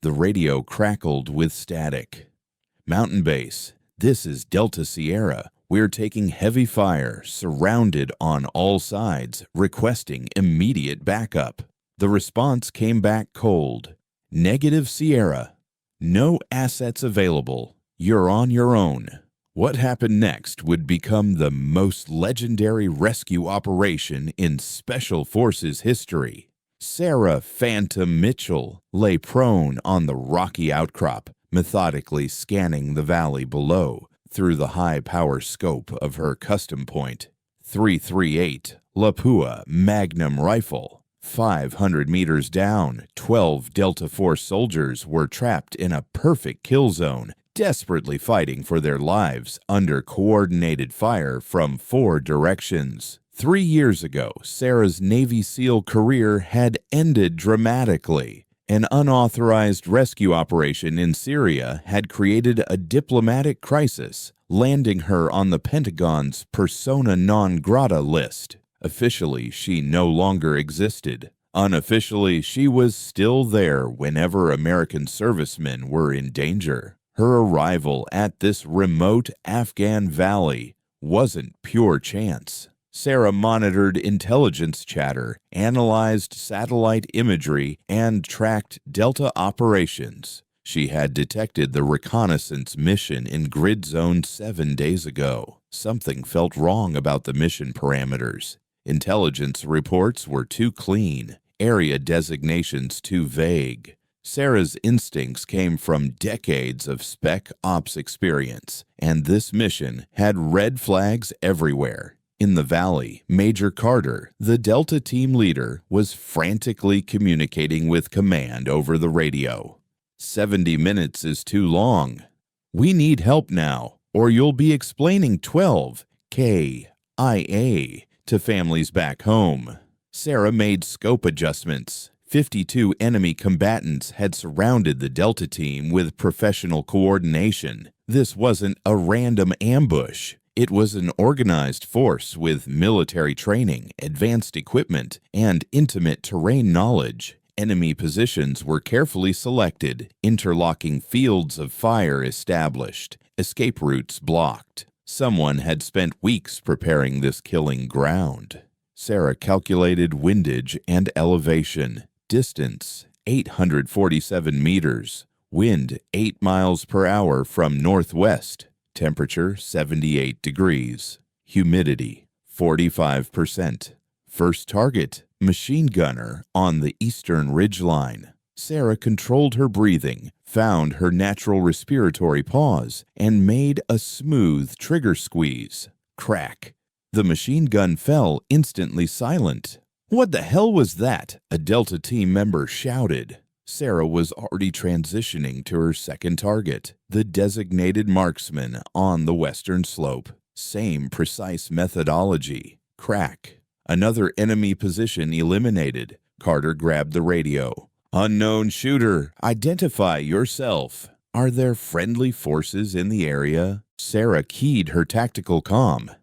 The radio crackled with static. Mountain base, this is Delta Sierra. We're taking heavy fire, surrounded on all sides, requesting immediate backup. The response came back cold. Negative Sierra. No assets available. You're on your own. What happened next would become the most legendary rescue operation in Special Forces history. Sarah Phantom Mitchell lay prone on the rocky outcrop, methodically scanning the valley below through the high-power scope of her custom point. .338 Lapua Magnum rifle. 500 meters down, 12 Delta Force soldiers were trapped in a perfect kill zone, desperately fighting for their lives under coordinated fire from 4 directions. 3 years ago, Sarah's Navy SEAL career had ended dramatically. An unauthorized rescue operation in Syria had created a diplomatic crisis, landing her on the Pentagon's persona non grata list. Officially, she no longer existed. Unofficially, she was still there whenever American servicemen were in danger. Her arrival at this remote Afghan valley wasn't pure chance. Sarah monitored intelligence chatter, analyzed satellite imagery, and tracked Delta operations. She had detected the reconnaissance mission in Grid Zone 7 days ago. Something felt wrong about the mission parameters. Intelligence reports were too clean, area designations too vague. Sarah's instincts came from decades of spec ops experience, and this mission had red flags everywhere. In the valley, Major Carter, the Delta team leader, was frantically communicating with command over the radio. 70 minutes is too long. We need help now, or you'll be explaining 12 KIA to families back home. Sarah made scope adjustments. 52 enemy combatants had surrounded the Delta team with professional coordination. This wasn't a random ambush. It was an organized force with military training, advanced equipment, and intimate terrain knowledge. Enemy positions were carefully selected, interlocking fields of fire established, escape routes blocked. Someone had spent weeks preparing this killing ground. Sarah calculated windage and elevation. Distance, 847 meters. Wind, 8 miles per hour from northwest. Temperature, 78 degrees. Humidity, 45%. First target, machine gunner on the eastern ridgeline. Sarah controlled her breathing, found her natural respiratory pause, and made a smooth trigger squeeze. Crack. The machine gun fell instantly silent. "What the hell was that?" a Delta team member shouted. Sarah was already transitioning to her second target, the designated marksman on the western slope. Same precise methodology. Crack. Another enemy position eliminated. Carter grabbed the radio. "Unknown shooter, identify yourself." "Are there friendly forces in the area?" Sarah keyed her tactical comm.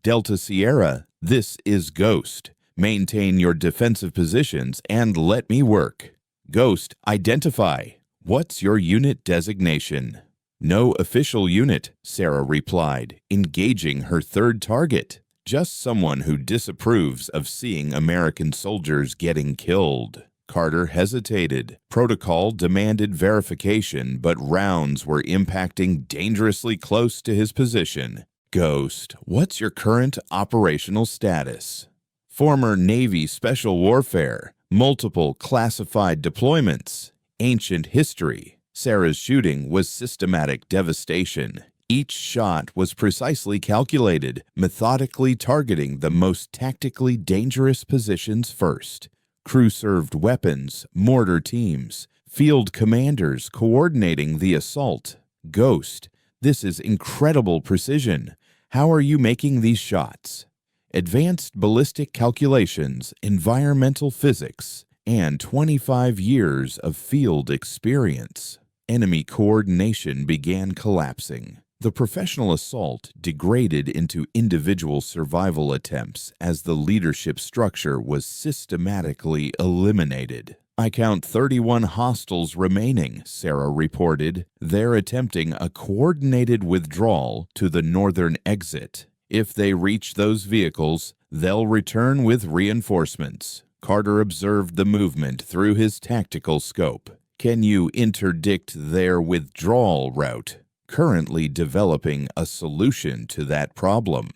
"Delta Sierra, this is Ghost. Maintain your defensive positions and let me work." "Ghost, identify. What's your unit designation?" "No official unit," Sarah replied, engaging her third target. "Just someone who disapproves of seeing American soldiers getting killed." Carter hesitated. Protocol demanded verification, but rounds were impacting dangerously close to his position. "Ghost, what's your current operational status?" "Former Navy Special Warfare. Multiple classified deployments. Ancient history." Sarah's shooting was systematic devastation. Each shot was precisely calculated, methodically targeting the most tactically dangerous positions first. Crew-served weapons, mortar teams, field commanders coordinating the assault. "Ghost, this is incredible precision. How are you making these shots?" "Advanced ballistic calculations, environmental physics, and 25 years of field experience." Enemy coordination began collapsing. The professional assault degraded into individual survival attempts as the leadership structure was systematically eliminated. "I count 31 hostiles remaining," Sarah reported. "They're attempting a coordinated withdrawal to the northern exit. If they reach those vehicles, they'll return with reinforcements." Carter observed the movement through his tactical scope. "Can you interdict their withdrawal route?" Currently developing a solution to that problem.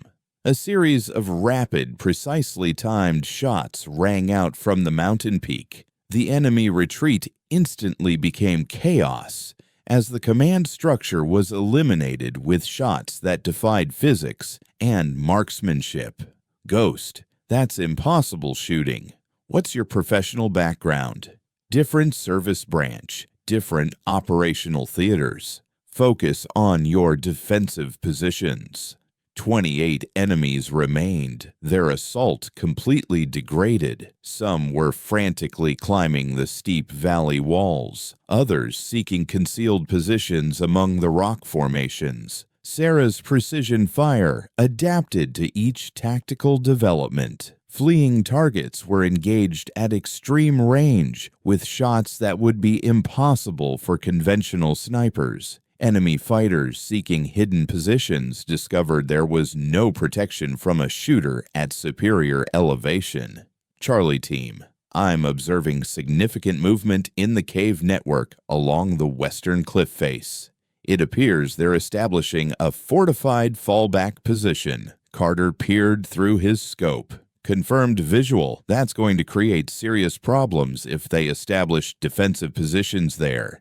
A series of rapid, precisely timed shots rang out from the mountain peak. The enemy retreat instantly became chaos as the command structure was eliminated with shots that defied physics and marksmanship. "Ghost, that's impossible shooting. What's your professional background?" "Different service branch, different operational theaters. Focus on your defensive positions." 28 enemies remained, their assault completely degraded. Some were frantically climbing the steep valley walls, others seeking concealed positions among the rock formations. Sarah's precision fire adapted to each tactical development. Fleeing targets were engaged at extreme range with shots that would be impossible for conventional snipers. Enemy fighters seeking hidden positions discovered there was no protection from a shooter at superior elevation. "Charlie Team, I'm observing significant movement in the cave network along the western cliff face. It appears they're establishing a fortified fallback position." Carter peered through his scope. "Confirmed visual. That's going to create serious problems if they establish defensive positions there."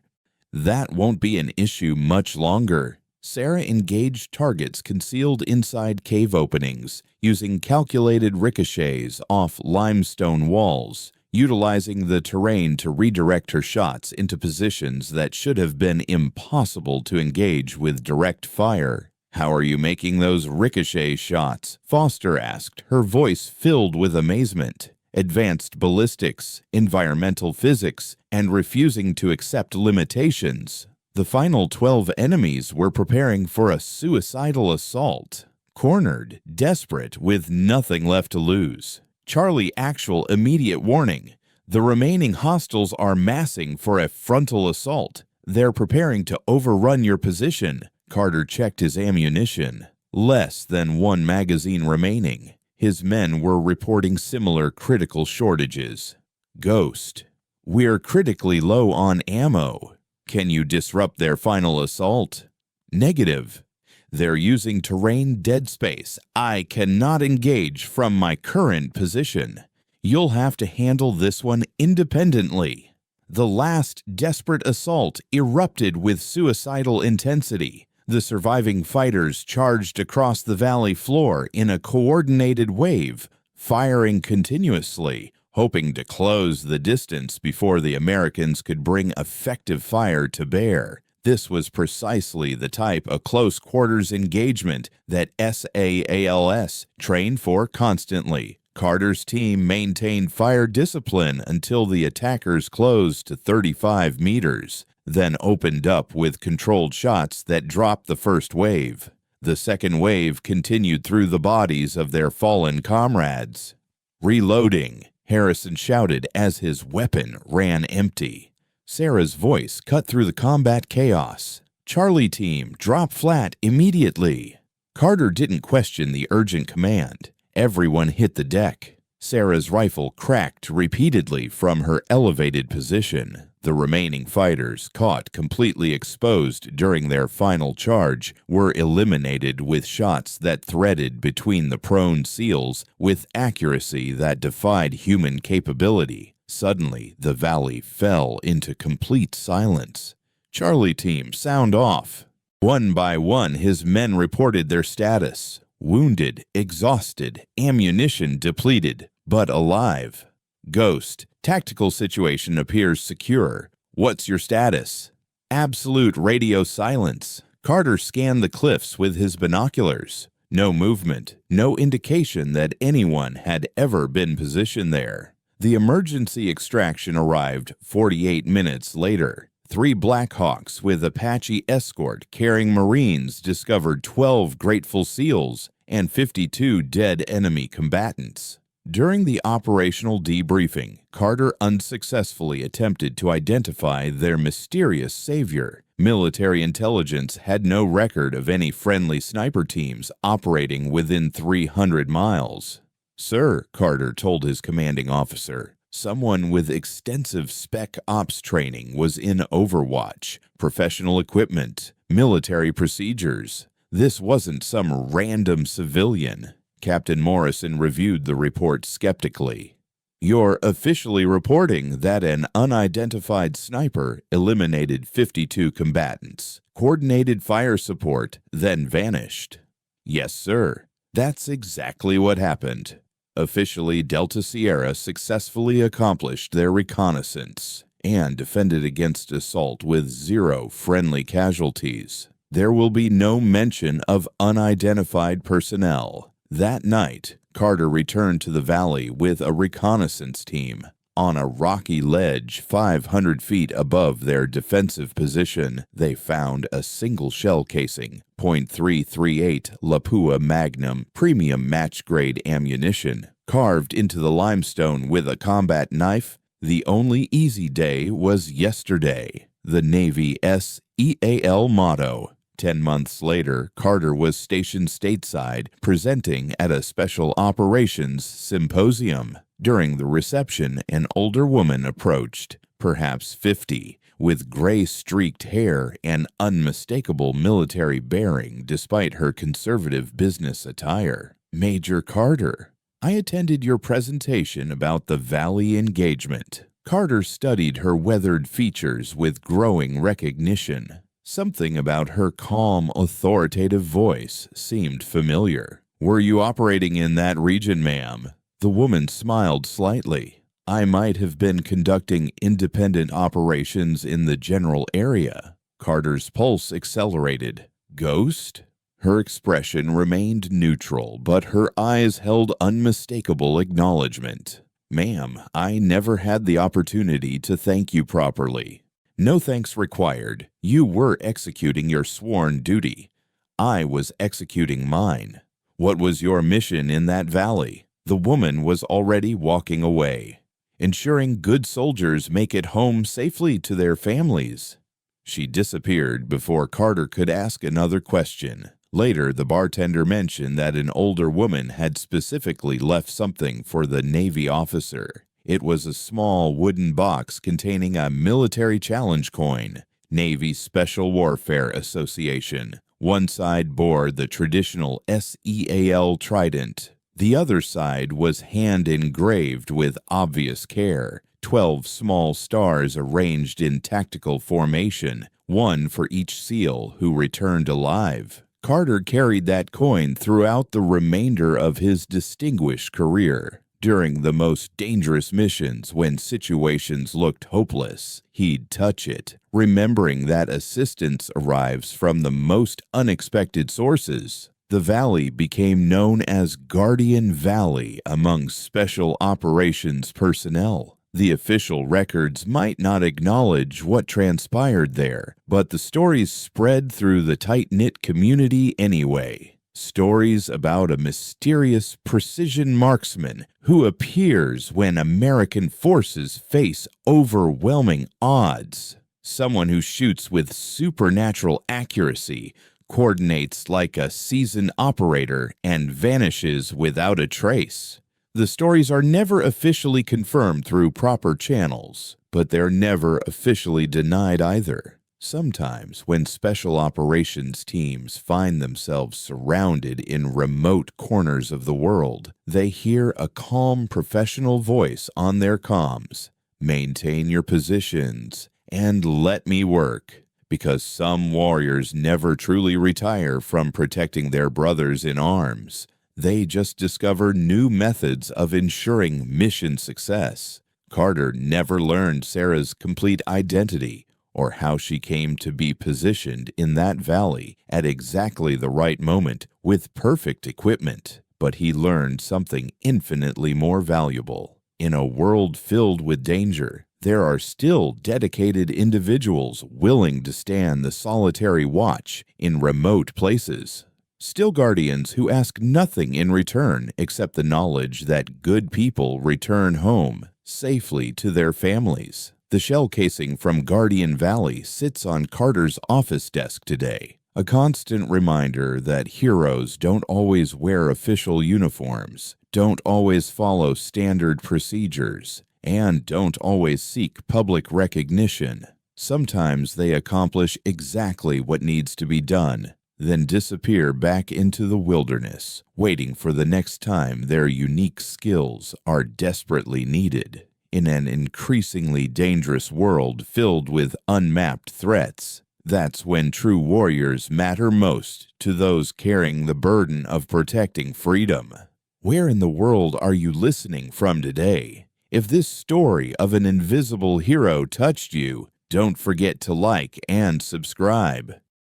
"That won't be an issue much longer." Sarah engaged targets concealed inside cave openings, using calculated ricochets off limestone walls, utilizing the terrain to redirect her shots into positions that should have been impossible to engage with direct fire. "How are you making those ricochet shots?" Foster asked, her voice filled with amazement. "Advanced ballistics, environmental physics, and refusing to accept limitations." The final 12 enemies were preparing for a suicidal assault. Cornered, desperate, with nothing left to lose. "Charlie, actual immediate warning. The remaining hostiles are massing for a frontal assault. They're preparing to overrun your position." Carter checked his ammunition. Less than one magazine remaining. His men were reporting similar critical shortages. "Ghost, we're critically low on ammo. Can you disrupt their final assault?" "Negative. They're using terrain dead space. I cannot engage from my current position. You'll have to handle this one independently." The last desperate assault erupted with suicidal intensity. The surviving fighters charged across the valley floor in a coordinated wave, firing continuously, hoping to close the distance before the Americans could bring effective fire to bear. This was precisely the type of close-quarters engagement that SAALS trained for constantly. Carter's team maintained fire discipline until the attackers closed to 35 meters. Then opened up with controlled shots that dropped the first wave. The second wave continued through the bodies of their fallen comrades. "Reloading," Harrison shouted as his weapon ran empty. Sarah's voice cut through the combat chaos. "Charlie Team, drop flat immediately." Carter didn't question the urgent command. Everyone hit the deck. Sarah's rifle cracked repeatedly from her elevated position. The remaining fighters, caught completely exposed during their final charge, were eliminated with shots that threaded between the prone SEALs with accuracy that defied human capability. Suddenly, the valley fell into complete silence. "Charlie Team, sound off." One by one, his men reported their status. Wounded, exhausted, ammunition depleted, but alive. "Ghost, tactical situation appears secure. What's your status?" "Absolute radio silence." Carter scanned the cliffs with his binoculars. No movement, no indication that anyone had ever been positioned there. The emergency extraction arrived 48 minutes later. 3 Blackhawks with Apache escort carrying Marines discovered 12 grateful SEALs and 52 dead enemy combatants. During the operational debriefing, Carter unsuccessfully attempted to identify their mysterious savior. Military intelligence had no record of any friendly sniper teams operating within 300 miles. "Sir," Carter told his commanding officer, "someone with extensive spec ops training was in Overwatch, professional equipment, military procedures. This wasn't some random civilian." Captain Morrison reviewed the report skeptically. "You're officially reporting that an unidentified sniper eliminated 52 combatants, coordinated fire support, then vanished." "Yes, sir. That's exactly what happened." Officially, Delta Sierra successfully accomplished their reconnaissance and defended against assault with 0 friendly casualties. There will be no mention of unidentified personnel. That night, Carter returned to the valley with a reconnaissance team. On a rocky ledge 500 feet above their defensive position, they found a single shell casing, .338 Lapua Magnum premium match-grade ammunition, carved into the limestone with a combat knife. The only easy day was yesterday, the Navy SEAL motto. 10 months later, Carter was stationed stateside, presenting at a Special Operations Symposium. During the reception, an older woman approached, perhaps 50, with gray-streaked hair and unmistakable military bearing despite her conservative business attire. "Major Carter, I attended your presentation about the Valley engagement." Carter studied her weathered features with growing recognition. Something about her calm, authoritative voice seemed familiar. "Were you operating in that region, ma'am?" The woman smiled slightly. "I might have been conducting independent operations in the general area." Carter's pulse accelerated. "Ghost?" Her expression remained neutral, but her eyes held unmistakable acknowledgement. "Ma'am, I never had the opportunity to thank you properly." "No thanks required. You were executing your sworn duty. I was executing mine." "What was your mission in that valley?" The woman was already walking away. "Ensuring good soldiers make it home safely to their families." She disappeared before Carter could ask another question. Later, the bartender mentioned that an older woman had specifically left something for the Navy officer. It was a small wooden box containing a military challenge coin, Navy Special Warfare Association. One side bore the traditional SEAL trident. The other side was hand-engraved with obvious care, 12 small stars arranged in tactical formation, one for each SEAL who returned alive. Carter carried that coin throughout the remainder of his distinguished career. During the most dangerous missions, when situations looked hopeless, he'd touch it, remembering that assistance arrives from the most unexpected sources. The valley became known as Guardian Valley among Special Operations personnel. The official records might not acknowledge what transpired there, but the stories spread through the tight-knit community anyway. Stories about a mysterious precision marksman who appears when American forces face overwhelming odds. Someone who shoots with supernatural accuracy, coordinates like a seasoned operator, and vanishes without a trace. The stories are never officially confirmed through proper channels, but they're never officially denied either. Sometimes, when special operations teams find themselves surrounded in remote corners of the world, they hear a calm professional voice on their comms. "Maintain your positions and let me work." Because some warriors never truly retire from protecting their brothers in arms. They just discover new methods of ensuring mission success. Carter never learned Sarah's complete identity or how she came to be positioned in that valley at exactly the right moment with perfect equipment. But he learned something infinitely more valuable. In a world filled with danger, there are still dedicated individuals willing to stand the solitary watch in remote places. Still guardians who ask nothing in return except the knowledge that good people return home safely to their families. The shell casing from Guardian Valley sits on Carter's office desk today, a constant reminder that heroes don't always wear official uniforms, don't always follow standard procedures, and don't always seek public recognition. Sometimes they accomplish exactly what needs to be done, then disappear back into the wilderness, waiting for the next time their unique skills are desperately needed. In an increasingly dangerous world filled with unmapped threats, that's when true warriors matter most to those carrying the burden of protecting freedom. Where in the world are you listening from today? If this story of an invisible hero touched you, don't forget to like and subscribe.